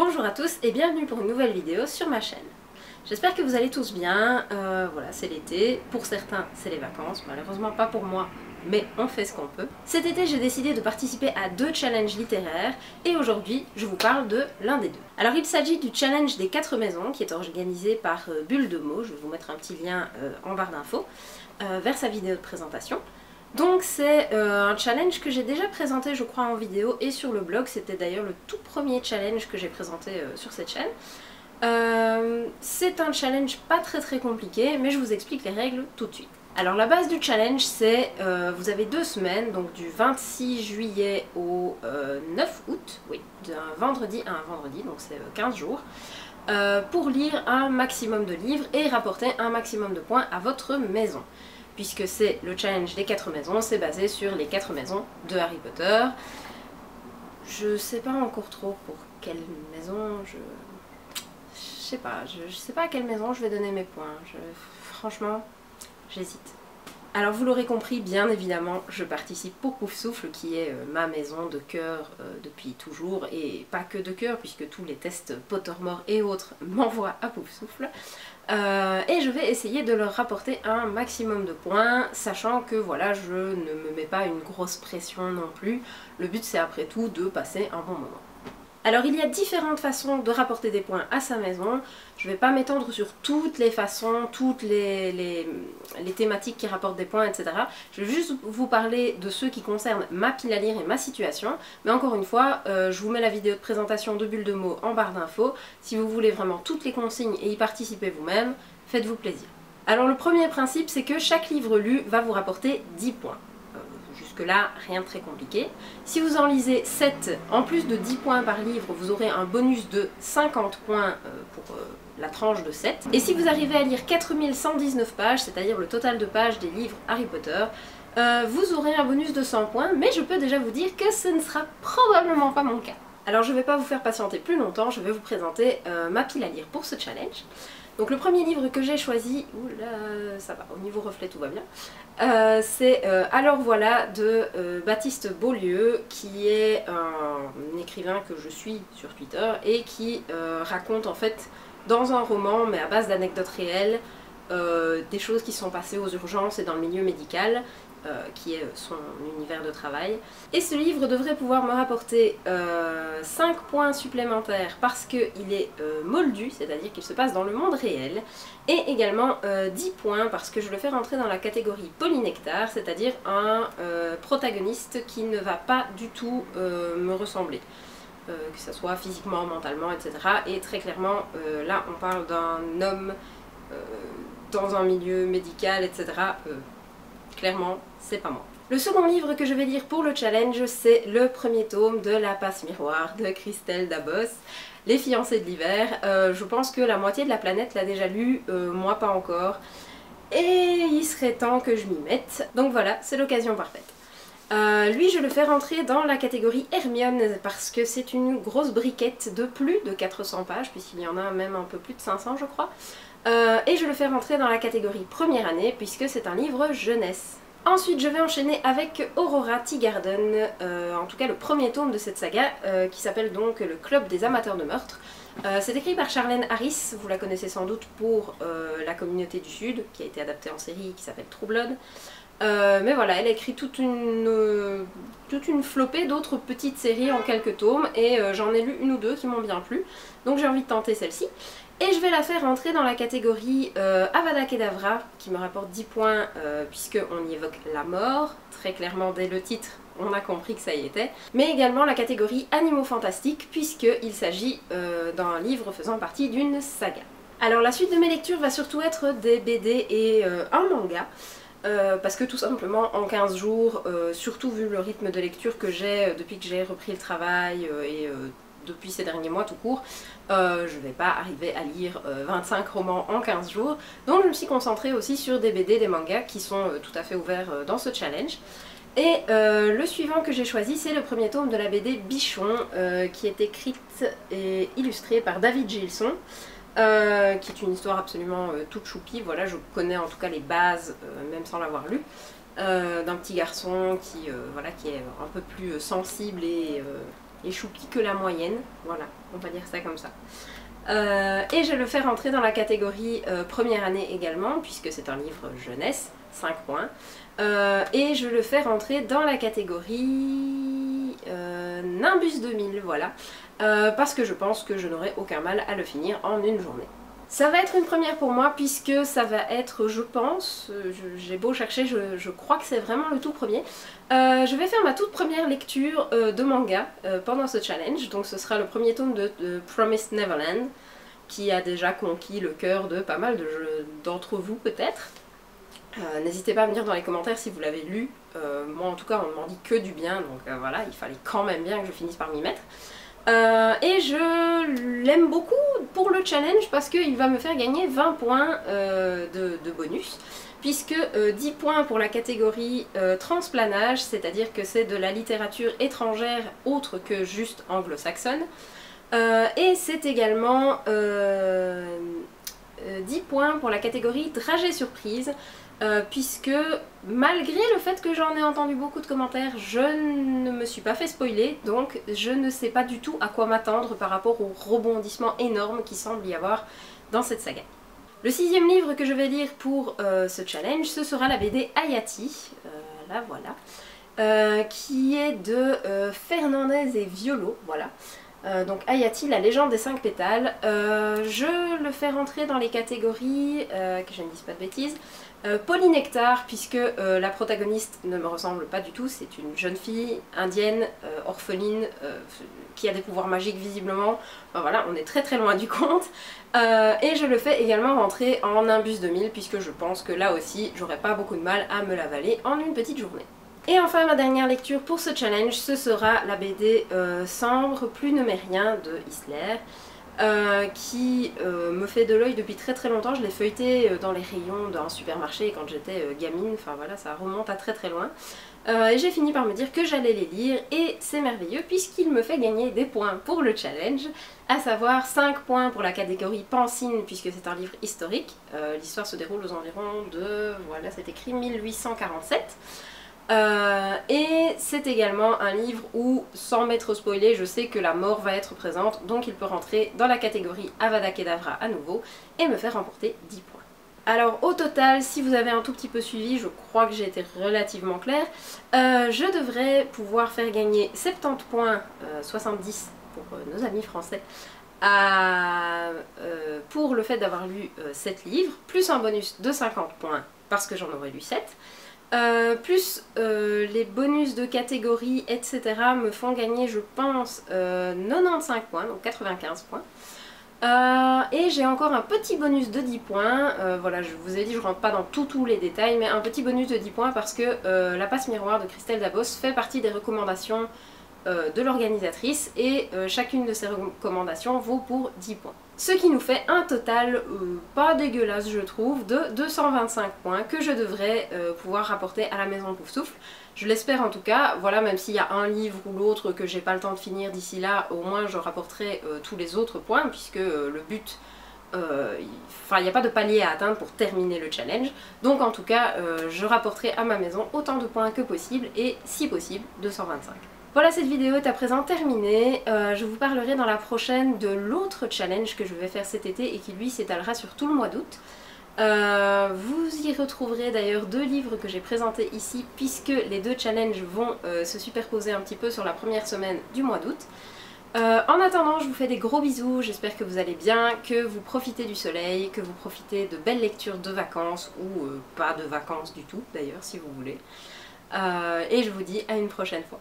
Bonjour à tous et bienvenue pour une nouvelle vidéo sur ma chaîne. J'espère que vous allez tous bien, voilà c'est l'été, pour certains c'est les vacances, malheureusement pas pour moi, mais on fait ce qu'on peut. Cet été j'ai décidé de participer à 2 challenges littéraires et aujourd'hui je vous parle de l'un des deux. Alors il s'agit du challenge des 4 maisons qui est organisé par Bulle de mots, je vais vous mettre un petit lien en barre d'infos, vers sa vidéo de présentation. Donc c'est un challenge que j'ai déjà présenté je crois en vidéo et sur le blog, c'était d'ailleurs le tout premier challenge que j'ai présenté sur cette chaîne. C'est un challenge pas très compliqué mais je vous explique les règles tout de suite. Alors la base du challenge c'est, vous avez 2 semaines, donc du 26 juillet au 9 août, oui, d'un vendredi à un vendredi, donc c'est 15 jours, pour lire un maximum de livres et rapporter un maximum de points à votre maison. Puisque c'est le challenge des 4 maisons, c'est basé sur les 4 maisons de Harry Potter. Je sais pas encore trop pour quelle maison, je sais pas, je sais pas à quelle maison je vais donner mes points, franchement, j'hésite. Alors vous l'aurez compris, bien évidemment, je participe pour Poufsouffle, qui est ma maison de cœur depuis toujours, et pas que de cœur, puisque tous les tests Pottermore et autres m'envoient à Poufsouffle. Et je vais essayer de leur rapporter un maximum de points, sachant que voilà, je ne me mets pas une grosse pression non plus. Le but c'est après tout de passer un bon moment. Alors il y a différentes façons de rapporter des points à sa maison. Je ne vais pas m'étendre sur toutes les façons, toutes les thématiques qui rapportent des points, etc. Je vais juste vous parler de ceux qui concernent ma pile à lire et ma situation. Mais encore une fois, je vous mets la vidéo de présentation de Bulle de mots en barre d'infos. Si vous voulez vraiment toutes les consignes et y participer vous-même, faites-vous plaisir. Alors le premier principe, c'est que chaque livre lu va vous rapporter 10 points. Jusque-là, rien de très compliqué. Si vous en lisez 7, en plus de 10 points par livre, vous aurez un bonus de 50 points pour la tranche de 7. Et si vous arrivez à lire 4119 pages, c'est-à-dire le total de pages des livres Harry Potter, vous aurez un bonus de 100 points, mais je peux déjà vous dire que ce ne sera probablement pas mon cas. Alors je ne vais pas vous faire patienter plus longtemps, je vais vous présenter ma pile à lire pour ce challenge. Donc le premier livre que j'ai choisi, oula, ça va, au niveau reflet tout va bien, c'est Alors voilà de Baptiste Beaulieu, qui est un écrivain que je suis sur Twitter et qui raconte en fait dans un roman, mais à base d'anecdotes réelles, des choses qui sont passées aux urgences et dans le milieu médical, qui est son univers de travail. Et ce livre devrait pouvoir me rapporter 5 points supplémentaires parce qu'il est moldu, c'est-à-dire qu'il se passe dans le monde réel, et également 10 points parce que je le fais rentrer dans la catégorie polynectar, c'est-à-dire un protagoniste qui ne va pas du tout me ressembler. Que ce soit physiquement, mentalement, etc. Et très clairement, là on parle d'un homme dans un milieu médical, etc. Clairement, c'est pas moi. Le second livre que je vais lire pour le challenge, c'est le premier tome de La Passe Miroir de Christelle Dabos, Les fiancés de l'hiver. Je pense que la moitié de la planète l'a déjà lu, moi pas encore. Et il serait temps que je m'y mette. Donc voilà, c'est l'occasion parfaite. Lui, je le fais rentrer dans la catégorie Hermione parce que c'est une grosse briquette de plus de 400 pages, puisqu'il y en a même un peu plus de 500 je crois. Et je le fais rentrer dans la catégorie première année puisque c'est un livre jeunesse. Ensuite je vais enchaîner avec Aurora Teagarden, en tout cas le premier tome de cette saga qui s'appelle donc Le Club des amateurs de meurtre. C'est écrit par Charlène Harris, vous la connaissez sans doute pour La Communauté du Sud, qui a été adaptée en série qui s'appelle True Blood. Mais voilà, elle a écrit toute une flopée d'autres petites séries en quelques tomes et j'en ai lu une ou deux qui m'ont bien plu, donc j'ai envie de tenter celle-ci. Et je vais la faire rentrer dans la catégorie Avada Kedavra, qui me rapporte 10 points puisqu'on y évoque la mort, très clairement dès le titre on a compris que ça y était, mais également la catégorie Animaux Fantastiques puisqu'il s'agit d'un livre faisant partie d'une saga. Alors la suite de mes lectures va surtout être des BD et un manga, parce que tout simplement en 15 jours, surtout vu le rythme de lecture que j'ai depuis que j'ai repris le travail et depuis ces derniers mois tout court, je vais pas arriver à lire 25 romans en 15 jours, donc je me suis concentrée aussi sur des BD, des mangas qui sont tout à fait ouverts dans ce challenge. Et le suivant que j'ai choisi, c'est le premier tome de la BD Bichon, qui est écrite et illustrée par David Gilson, qui est une histoire absolument toute choupie. Voilà, je connais en tout cas les bases, même sans l'avoir lu, d'un petit garçon qui, voilà, qui est un peu plus sensible et les choupi que la moyenne, voilà, on va dire ça comme ça. Et je le fais rentrer dans la catégorie première année également, puisque c'est un livre jeunesse, 5 points. Et je le fais rentrer dans la catégorie Nimbus 2000, voilà, parce que je pense que je n'aurai aucun mal à le finir en une journée. Ça va être une première pour moi puisque ça va être, je pense, j'ai beau chercher, je crois que c'est vraiment le tout premier. Je vais faire ma toute première lecture de manga pendant ce challenge, donc ce sera le premier tome de Promised Neverland, qui a déjà conquis le cœur de pas mal d'entre vous peut-être. N'hésitez pas à me dire dans les commentaires si vous l'avez lu, moi en tout cas on ne m'en dit que du bien, donc voilà, il fallait quand même bien que je finisse par m'y mettre. Et je l'aime beaucoup pour le challenge parce qu'il va me faire gagner 20 points de bonus, puisque 10 points pour la catégorie transplanage, c'est-à-dire que c'est de la littérature étrangère autre que juste anglo-saxonne, et c'est également 10 points pour la catégorie trajet surprise, puisque malgré le fait que j'en ai entendu beaucoup de commentaires, je ne me suis pas fait spoiler, donc je ne sais pas du tout à quoi m'attendre par rapport au rebondissement énorme qui semble y avoir dans cette saga. Le 6e livre que je vais lire pour ce challenge, ce sera la BD Hayati, là voilà, qui est de Fernandez et Violo, voilà. Donc Hayati, la légende des 5 pétales. Je le fais rentrer dans les catégories, que je ne dise pas de bêtises, polynectar, puisque la protagoniste ne me ressemble pas du tout, c'est une jeune fille indienne, orpheline, qui a des pouvoirs magiques visiblement, enfin, voilà, on est très loin du compte. Et je le fais également rentrer en Nimbus 2000, puisque je pense que là aussi j'aurais pas beaucoup de mal à me l'avaler en une petite journée. Et enfin ma dernière lecture pour ce challenge, ce sera la BD Sambre, plus ne m'est rien de Isler, qui me fait de l'œil depuis très longtemps. Je l'ai feuilleté dans les rayons d'un supermarché quand j'étais gamine, enfin voilà, ça remonte à très loin. Et j'ai fini par me dire que j'allais les lire et c'est merveilleux puisqu'il me fait gagner des points pour le challenge, à savoir 5 points pour la catégorie Pansine puisque c'est un livre historique. L'histoire se déroule aux environs de, voilà c'est écrit 1847. Et c'est également un livre où, sans m'être spoilé, je sais que la mort va être présente, donc il peut rentrer dans la catégorie Avada Kedavra à nouveau et me faire remporter 10 points. Alors au total, si vous avez un tout petit peu suivi, je crois que j'ai été relativement claire, je devrais pouvoir faire gagner 70 points, 70 pour nos amis français, pour le fait d'avoir lu 7 livres, plus un bonus de 50 points parce que j'en aurais lu 7. Plus les bonus de catégorie, etc. me font gagner, je pense, 95 points, donc 95 points. Et j'ai encore un petit bonus de 10 points, voilà, je vous ai dit, je rentre pas dans tous les détails, mais un petit bonus de 10 points parce que la passe miroir de Christelle Dabos fait partie des recommandations de l'organisatrice et chacune de ces recommandations vaut pour 10 points. Ce qui nous fait un total pas dégueulasse je trouve de 225 points que je devrais pouvoir rapporter à la maison Poufsouffle. Je l'espère en tout cas, voilà, même s'il y a un livre ou l'autre que j'ai pas le temps de finir d'ici là, au moins je rapporterai tous les autres points puisque le but, enfin il n'y a pas de palier à atteindre pour terminer le challenge. Donc en tout cas je rapporterai à ma maison autant de points que possible et si possible 225. Voilà, cette vidéo est à présent terminée. Je vous parlerai dans la prochaine de l'autre challenge que je vais faire cet été et qui lui s'étalera sur tout le mois d'août. Vous y retrouverez d'ailleurs 2 livres que j'ai présentés ici puisque les 2 challenges vont se superposer un petit peu sur la première semaine du mois d'août. En attendant, je vous fais des gros bisous, j'espère que vous allez bien, que vous profitez du soleil, que vous profitez de belles lectures de vacances ou pas de vacances du tout d'ailleurs si vous voulez. Et je vous dis à une prochaine fois.